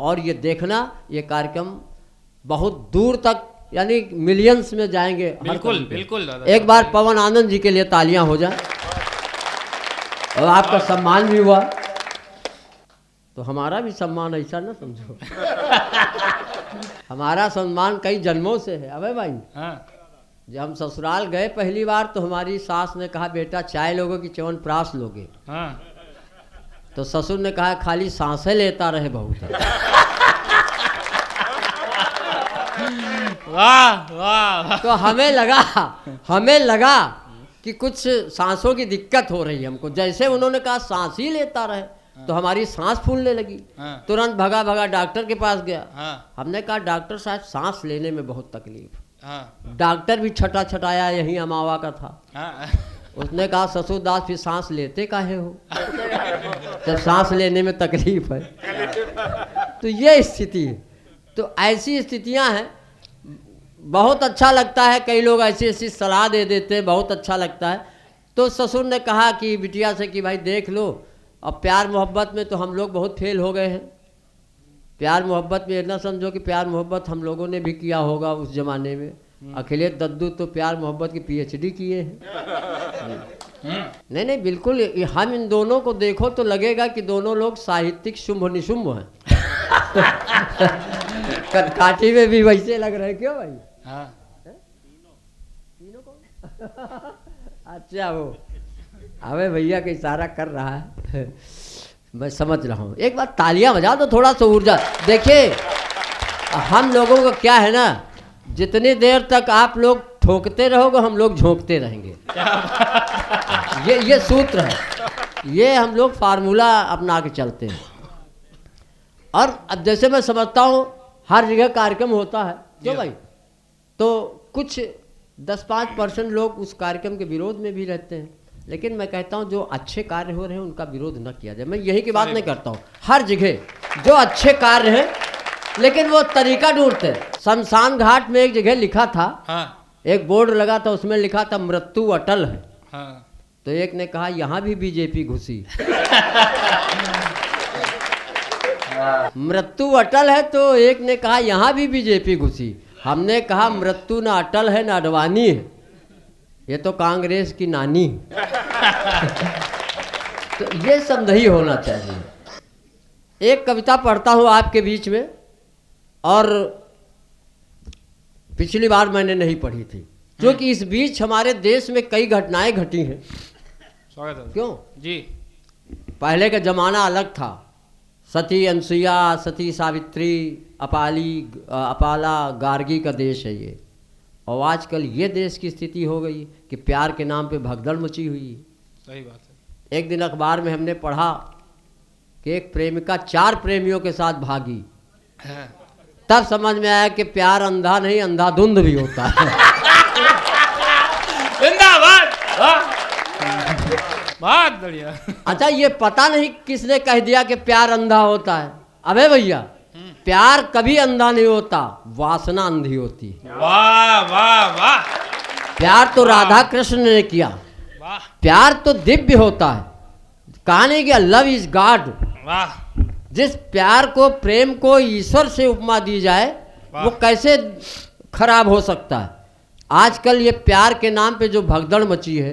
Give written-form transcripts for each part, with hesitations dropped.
और ये देखना, ये कार्यक्रम बहुत दूर तक यानी मिलियंस में जाएंगे। बिल्कुल बिल्कुल दादा। एक बार पवन आनंद जी के लिए तालियां हो जाए। और आपका सम्मान भी हुआ, तो हमारा भी सम्मान, ऐसा ना समझो। हमारा सम्मान कई जन्मों से है। अबे भाई, हाँ। जब हम ससुराल गए पहली बार तो हमारी सास ने कहा बेटा चाय लोगे कि च्यवनप्राश लोगे? हाँ। तो ससुर ने कहा खाली सांसें लेता रहे बहुत है। वाह वाह। तो हमें लगा कि कुछ सांसों की दिक्कत हो रही है हमको। जैसे उन्होंने कहा सांस ही लेता रहे तो हमारी सांस फूलने लगी। तुरंत भगा डॉक्टर के पास गया। हमने कहा डॉक्टर साहब सांस लेने में बहुत तकलीफ। डॉक्टर भी छटाया, यही अमावा का था। उसने कहा ससुरदास फिर सांस लेते काहे हो जब सांस लेने में तकलीफ है? तो ये स्थिति है। तो ऐसी स्थितियां हैं। बहुत अच्छा लगता है, कई लोग ऐसी ऐसी सलाह दे देते हैं, बहुत अच्छा लगता है। तो ससुर ने कहा कि बिटिया से कि भाई देख लो, अब प्यार मोहब्बत में तो हम लोग बहुत फेल हो गए हैं। प्यार मोहब्बत में इतना समझो कि प्यार मोहब्बत हम लोगों ने भी किया होगा उस जमाने में। अखिलेश दद्दू तो प्यार मोहब्बत की PhD किए हैं। नहीं बिल्कुल, हम इन दोनों को देखो तो लगेगा कि दोनों लोग साहित्यिक शुंभ निशुंभ हैं। काठी में भी वैसे लग रहे, क्यों भाई? तीनों को अच्छा, वो अबे भैया का इशारा कर रहा है, मैं समझ रहा हूँ। एक बार तालियां बजा दो, थोड़ा सा ऊर्जा। देखिए हम लोगों का क्या है ना, जितनी देर तक आप लोग ठोकते रहोगे हम लोग झोंकते रहेंगे। ये सूत्र है, ये हम लोग फार्मूला अपना के चलते हैं। और अब जैसे मैं समझता हूँ हर जगह कार्यक्रम होता है, क्यों भाई? तो कुछ 10-5% लोग उस कार्यक्रम के विरोध में भी रहते हैं। लेकिन मैं कहता हूँ जो अच्छे कार्य हो रहे हैं उनका विरोध न किया जाए। मैं यही की बात नहीं करता हूँ, हर जगह जो अच्छे कार्य हैं, लेकिन वो तरीका ढूंढते हैं। शमशान घाट में एक जगह लिखा था, एक बोर्ड लगा था, उसमें लिखा था मृत्यु अटल है। तो एक ने कहा यहाँ भी बीजेपी घुसी। मृत्यु अटल है तो एक ने कहा यहाँ भी बीजेपी घुसी। हमने कहा मृत्यु ना अटल है ना अडवाणी है, ये तो कांग्रेस की नानी। तो ये सब नहीं होना चाहिए। एक कविता पढ़ता हूँ आपके बीच में, और पिछली बार मैंने नहीं पढ़ी थी, क्योंकि इस बीच हमारे देश में कई घटनाएं घटी हैं। स्वागत है। क्यों जी? पहले का जमाना अलग था, सती अनसुईया, सती सावित्री, अपाला गार्गी का देश है ये। और आजकल ये देश की स्थिति हो गई कि प्यार के नाम पे भगदड़ मची हुई है। सही बात है। एक दिन अखबार में हमने पढ़ा कि एक प्रेमिका 4 प्रेमियों के साथ भागी। तब समझ में आया कि प्यार अंधा नहीं, अंधाधुंध भी होता है। जिंदाबाद, बहुत बढ़िया। अच्छा, ये पता नहीं किसने कह दिया कि प्यार अंधा होता है। अबे भैया, प्यार कभी अंधा नहीं होता, वासना अंधी होती है। वाह वाह वाह। प्यार तो राधा कृष्ण ने किया, प्यार तो दिव्य होता है। कहानी कि लव इज गॉड। वाह। जिस प्यार को, प्रेम को ईश्वर से उपमा दी जाए वो कैसे खराब हो सकता है? आजकल ये प्यार के नाम पे जो भगदड़ मची है,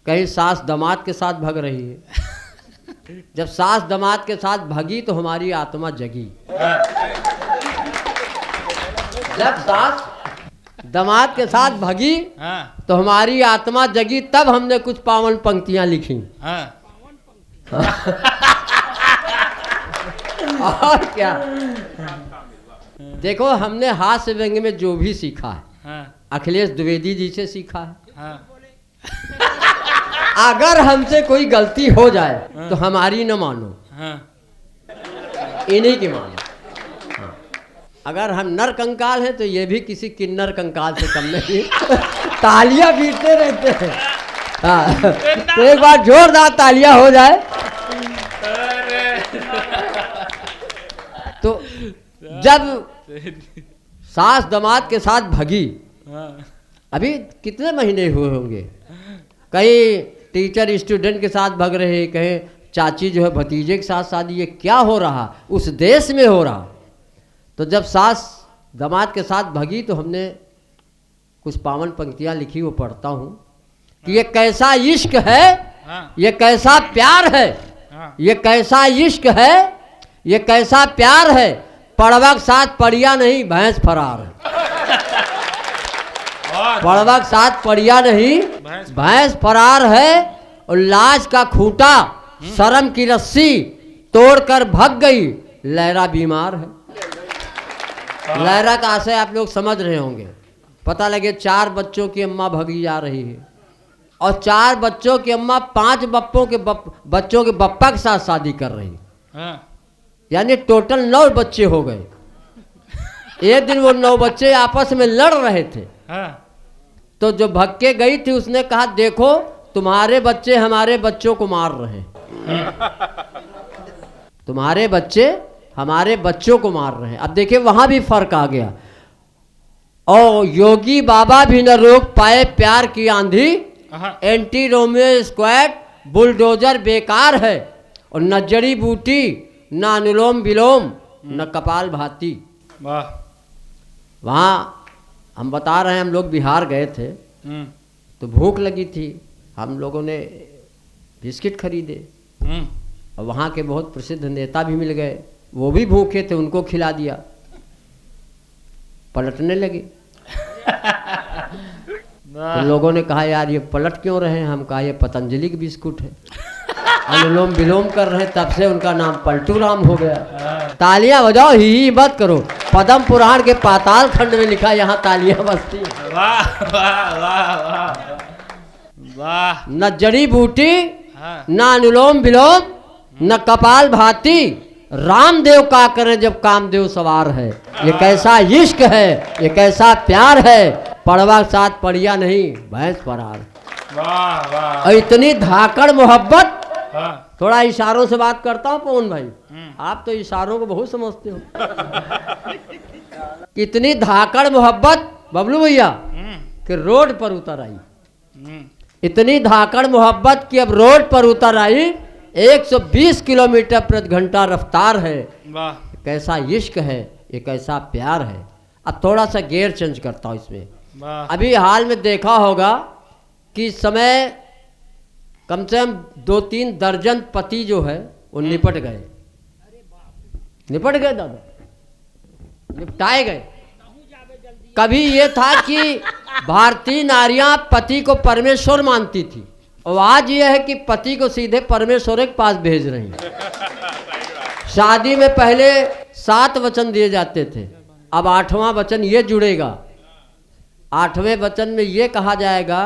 कहीं सास दामाद के साथ भग रही है। जब सास दामाद के साथ भगी तो हमारी आत्मा जगी। जब सास दामाद के साथ भगी तो हमारी आत्मा जगी, तब हमने कुछ पावन पंक्तियां लिखी। और क्या, देखो हमने हास्य व्यंग्य में जो भी सीखा है अखिलेश द्विवेदी जी से सीखा है। अगर हमसे कोई गलती हो जाए तो हमारी न मानो, इन्हीं की मानो। अगर हम नर कंकाल हैं तो ये भी किसी किन्नर कंकाल से कम नहीं। तालियां पीटते रहते हैं। तो एक बार जोरदार तालियां हो जाए। तो जब सास दामाद के साथ भगी, अभी कितने महीने हुए होंगे, कहीं टीचर स्टूडेंट के साथ भग रहे, कहीं चाची जो है भतीजे के साथ शादी। ये क्या हो रहा उस देश में हो रहा, तो जब सास दामाद के साथ भगी तो हमने कुछ पावन पंक्तियां लिखी, वो पढ़ता हूँ कि ये कैसा इश्क है, ये कैसा प्यार है, ये कैसा इश्क है, ये कैसा प्यार है, पड़वा के साथ पड़िया नहीं भैंस फरार है। पड़वा के साथ पड़िया नहीं भैंस फरार है, और लाज का खूंटा शर्म की रस्सी तोड़कर भग गई, लहरा बीमार है। लहरा का आशय आप लोग समझ रहे होंगे। पता लगे 4 बच्चों की अम्मा भगी जा रही है, और 4 बच्चों की अम्मा 5 बच्चों के बप्पा के साथ शादी कर रही है। यानी टोटल 9 बच्चे हो गए। एक दिन वो 9 बच्चे आपस में लड़ रहे थे। तो जो भग के गई थी उसने कहा, देखो तुम्हारे बच्चे हमारे बच्चों को मार रहे हैं, तुम्हारे बच्चे हमारे बच्चों को मार रहे हैं। अब देखिए वहां भी फर्क आ गया। और योगी बाबा भी न रोक पाए प्यार की आंधी, एंटी रोमियो स्क्वाड बुलडोजर बेकार है, और न जड़ी बूटी न अनुलोम विलोम न कपाल भाती। वहाँ हम बता रहे हैं, हम लोग बिहार गए थे तो भूख लगी थी, हम लोगों ने बिस्किट खरीदे, और वहाँ के बहुत प्रसिद्ध नेता भी मिल गए, वो भी भूखे थे, उनको खिला दिया। पलटने लगे तो लोगों ने कहा यार ये पलट क्यों रहे हैं? हम कहा ये पतंजलि के बिस्कुट है। अनुलोम विलोम कर रहे हैं, तब से उनका नाम पलटू राम हो गया। तालियां बजाओ, ही मत करो। पद्म पुराण के पाताल खंड में लिखा, यहाँ तालियां बजती। वाह वाह वाह वाह वाह। न जड़ी बूटी न अनुलोम विलोम न कपाल भाती, रामदेव का करें जब कामदेव सवार है। ये कैसा इश्क है, ये कैसा प्यार है, पड़वा के साथ पड़िया नहीं भैंस फरार। वाह वाह। और इतनी धाकड़ मोहब्बत। थोड़ा इशारों से बात करता हूँ पवन भाई, आप तो इशारों को बहुत समझते हो। इतनी धाकड़ मोहब्बत बबलू भैया कि रोड पर उतर आई। इतनी धाकड़ मोहब्बत कि अब रोड पर उतर आई। 120 किलोमीटर प्रति घंटा रफ्तार है। वाह। कैसा इश्क है, ये कैसा प्यार है। अब थोड़ा सा गेयर चेंज करता हूँ इसमें। अभी हाल में देखा होगा कि इस समय कम से कम 2-3 दर्जन पति जो है वो निपट गए दादा, निपटाए गए। कभी ये था कि भारतीय नारियां पति को परमेश्वर मानती थी, और आज ये है कि पति को सीधे परमेश्वर के पास भेज रही हैं। शादी में पहले 7 वचन दिए जाते थे, अब 8वां वचन ये जुड़ेगा। 8वें वचन में ये कहा जाएगा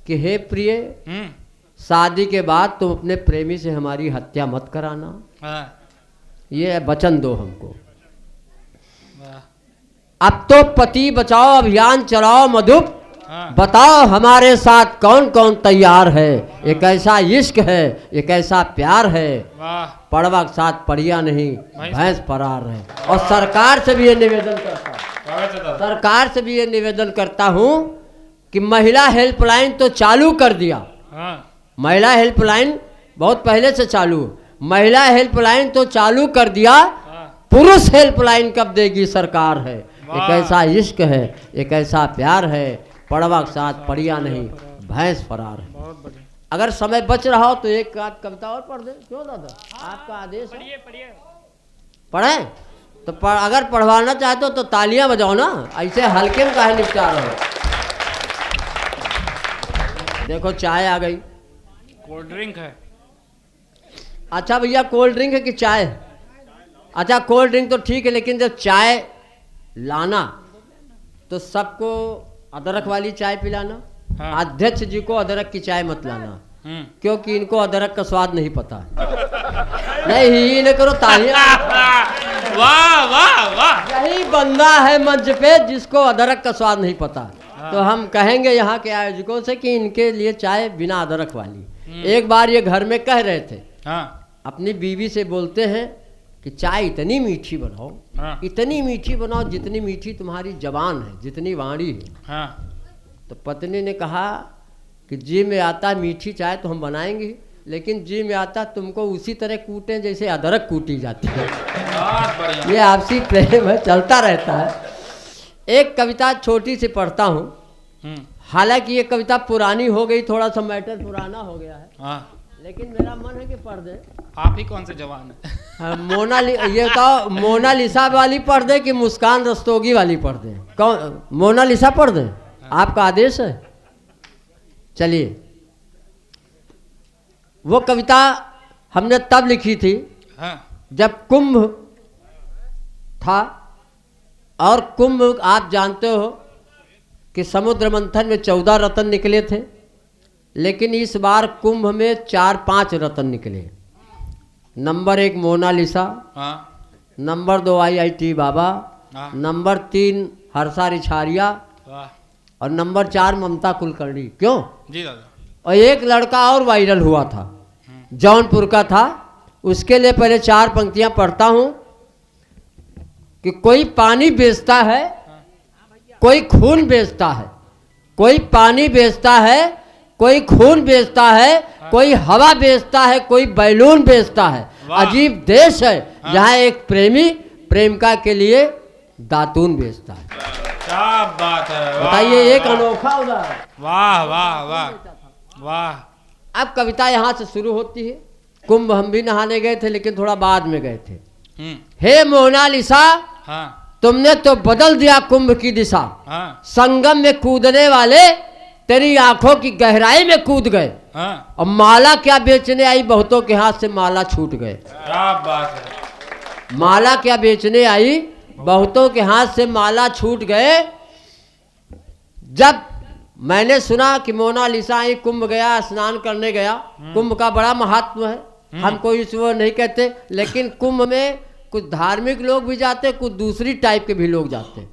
कि हे प्रिय, शादी के बाद तुम अपने प्रेमी से हमारी हत्या मत कराना। ये वचन दो हमको। अब तो पति बचाओ अभियान चलाओ मधुप, बताओ हमारे साथ कौन कौन तैयार है। ये कैसा इश्क है, ये कैसा प्यार है, पड़वा के साथ पड़िया नहीं भैंस फरार है। और सरकार से भी ये निवेदन करता हूँ, सरकार से भी ये निवेदन करता हूँ कि महिला हेल्पलाइन तो चालू कर दिया। महिला हेल्पलाइन बहुत पहले से चालू, महिला हेल्पलाइन तो चालू कर दिया, पुरुष हेल्पलाइन कब देगी सरकार है। ये कैसा इश्क है, ये कैसा प्यार है, पड़वा के साथ पड़िया नहीं भैंस फरार है। अगर समय बच रहा हो तो एक आध कविता और पढ़ दे। क्यों दादा, आपका आदेश है। पढ़े तो अगर पढ़वाना चाहते हो तो तालियां बजाओ ना, ऐसे हल्के में काहे निपटा रहे हो। देखो चाय आ गई, कोल्ड ड्रिंक है। अच्छा भैया कोल्ड ड्रिंक है कि चाय? अच्छा कोल्ड ड्रिंक तो ठीक है, लेकिन जब चाय लाना तो सबको अदरक वाली चाय पिलाना। अध्यक्ष जी को अदरक की चाय मत लाना, क्योंकि इनको अदरक का स्वाद नहीं पता। नहीं न करो तालियां। वाह वाह वाह। यही बंदा है मंच पे जिसको अदरक का स्वाद नहीं पता। तो हम कहेंगे यहाँ के आयोजकों से कि इनके लिए चाय बिना अदरक वाली। एक बार ये घर में कह रहे थे, अपनी बीवी से बोलते हैं कि चाय इतनी मीठी बनाओ, इतनी मीठी बनाओ जितनी मीठी तुम्हारी जबान है, जितनी वाणी है। तो पत्नी ने कहा कि जी में आता है मीठी चाय तो हम बनाएंगे, लेकिन जी में आता तुमको उसी तरह कूटें जैसे अदरक कूटी जाती है। बहुत बढ़िया। ये आपसी प्रेम है, चलता रहता है। एक कविता छोटी सी पढ़ता हूँ। हालांकि ये कविता पुरानी हो गई, थोड़ा सा मैटर पुराना हो गया है, हाँ, लेकिन मेरा मन है कि पढ़ दे। आप ही कौन से जवान है? हाँ, ये बताओ मोनालिसा वाली पढ़ दे कि मुस्कान रस्तोगी वाली पढ़ दे? कौन? मोनालिसा पढ़ दे? आपका आदेश है। चलिए, वो कविता हमने तब लिखी थी हाँ, जब कुंभ था। और कुंभ आप जानते हो कि समुद्र मंथन में 14 रत्न निकले थे, लेकिन इस बार कुंभ में 4-5 रत्न निकले। नंबर 1 मोनालिसा, हाँ, नंबर 2 IIT बाबा, हाँ, नंबर 3 हर्षा रिछारिया वाह, और नंबर 4 ममता कुलकर्णी। क्यों? जी दादा। और एक लड़का और वायरल हुआ था, जौनपुर का था। उसके लिए पहले 4 पंक्तियां पढ़ता हूं कि कोई पानी बेचता है, कोई खून बेचता है, कोई पानी बेचता है, कोई खून बेचता है, कोई हवा बेचता है, कोई बैलून बेचता है। अजीब देश है जहाँ एक प्रेमी प्रेमिका के लिए दातून बेचता है। क्या बात है, वाह, बताइए, एक वाह, अनोखा उदाहरण। वाह वाह वाह वाह। अब कविता यहाँ से शुरू होती है। कुंभ हम भी नहाने गए थे, लेकिन थोड़ा बाद में गए थे। हे मोनालिसा, हाँ, तुमने तो बदल दिया कुंभ की दिशा। हाँ, संगम में कूदने वाले तेरी आंखों की गहराई में कूद गए। हाँ, और माला क्या बेचने आई, बहुतों के हाथ से माला छूट गए। क्या बात है। माला क्या बेचने आई, बहुतों के हाथ से माला छूट गए। जब मैंने सुना कि मोनालिसा आई, कुंभ गया, स्नान करने गया। कुंभ का बड़ा महत्व है, हम कोई इस वो नहीं कहते, लेकिन कुंभ में कुछ धार्मिक लोग भी जाते, कुछ दूसरी टाइप के भी लोग जाते।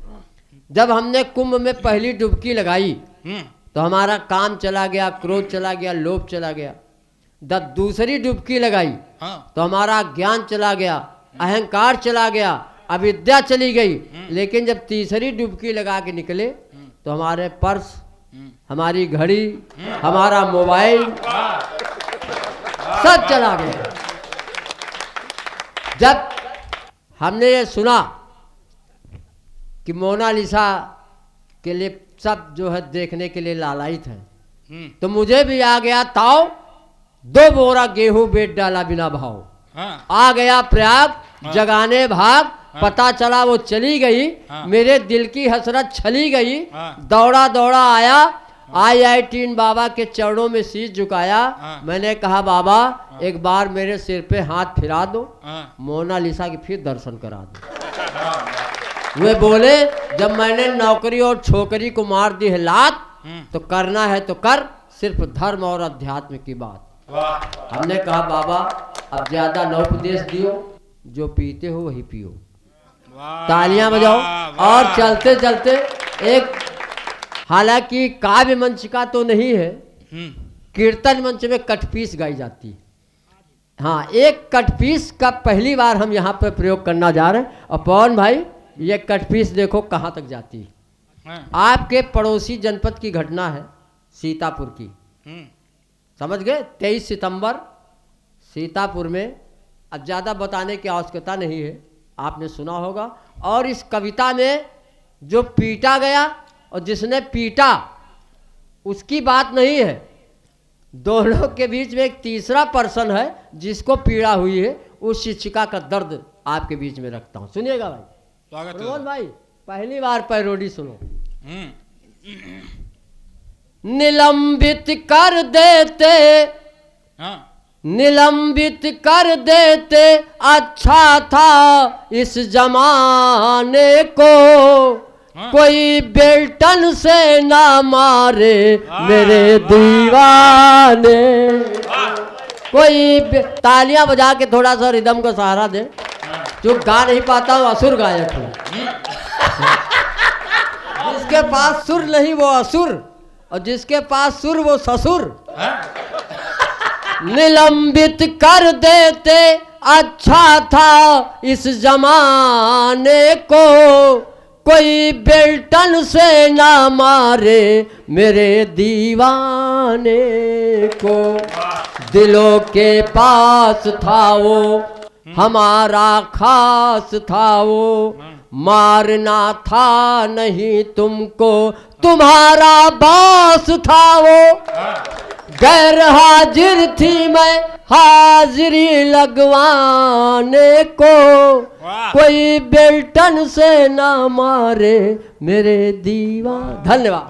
जब हमने कुंभ में पहली डुबकी लगाई तो हमारा काम चला गया, क्रोध चला गया, लोभ चला गया। जब दूसरी डुबकी लगाई तो हमारा ज्ञान चला गया, अहंकार चला गया, अविद्या चली गई। लेकिन जब तीसरी डुबकी लगा के निकले तो हमारे पर्स, हमारी घड़ी, हमारा मोबाइल सब चला गया। जब हमने ये सुना कि मोनालिसा के लिए सब जो है देखने के लिए लालायित है, तो मुझे भी आ गया ताव। 2 बोरा गेहूं बेच डाला बिना भाव। आ गया प्रयाग जगाने भाग। पता चला वो चली गई, मेरे दिल की हसरत छली गई। दौड़ा दौड़ा आया, IIT बाबा के चरणों में शीश झुकाया। मैंने कहा बाबा एक बार मेरे सिर पे हाथ फिरा दो, मोनालिसा के फिर दर्शन करा दो। वे बोले जब मैंने नौकरी और छोकरी को मार दी है लात, तो करना है तो कर, सिर्फ धर्म और अध्यात्म की बात। हमने कहा बाबा अब ज्यादा न उपदेश दियो, जो पीते हो वही पियो। तालियां बजाओ। और चलते चलते एक, हालांकि काव्य मंच का तो नहीं है, कीर्तन मंच में कटपीस गाई जाती है। हाँ, एक कटपीस का पहली बार हम यहाँ पर प्रयोग करना जा रहे हैं। और पवन भाई, ये कटपीस देखो कहाँ तक जाती है। आपके पड़ोसी जनपद की घटना है, सीतापुर की। समझ गए? 23 सितंबर सीतापुर में। अब ज़्यादा बताने की आवश्यकता नहीं है, आपने सुना होगा। और इस कविता में जो पीटा गया और जिसने पीटा उसकी बात नहीं है, दोनों के बीच में एक तीसरा पर्सन है जिसको पीड़ा हुई है। उस शिक्षिका का दर्द आपके बीच में रखता हूँ, सुनिएगा भाई। प्रमोद भाई, पहली बार पैरोडी सुनो। निलंबित कर देते, निलंबित कर देते, अच्छा था इस जमाने को, कोई बेल्टन से ना मारे मेरे दीवाने। कोई तालियां बजा के थोड़ा सा रिदम का सहारा दे। जो गा नहीं पाता वो असुर गायक है। जिसके पास सुर नहीं वो असुर, और जिसके पास सुर वो ससुर। निलंबित कर देते, अच्छा था इस जमाने को, कोई बेल्टन से ना मारे मेरे दीवाने को। दिलों के पास था वो, हमारा खास था वो, मारना था नहीं तुमको, तुम्हारा बास था वो। गैर हाजिर थी मैं हाजिरी लगवाने को, कोई बेल्टन से ना मारे मेरे दीवान। धन्यवाद।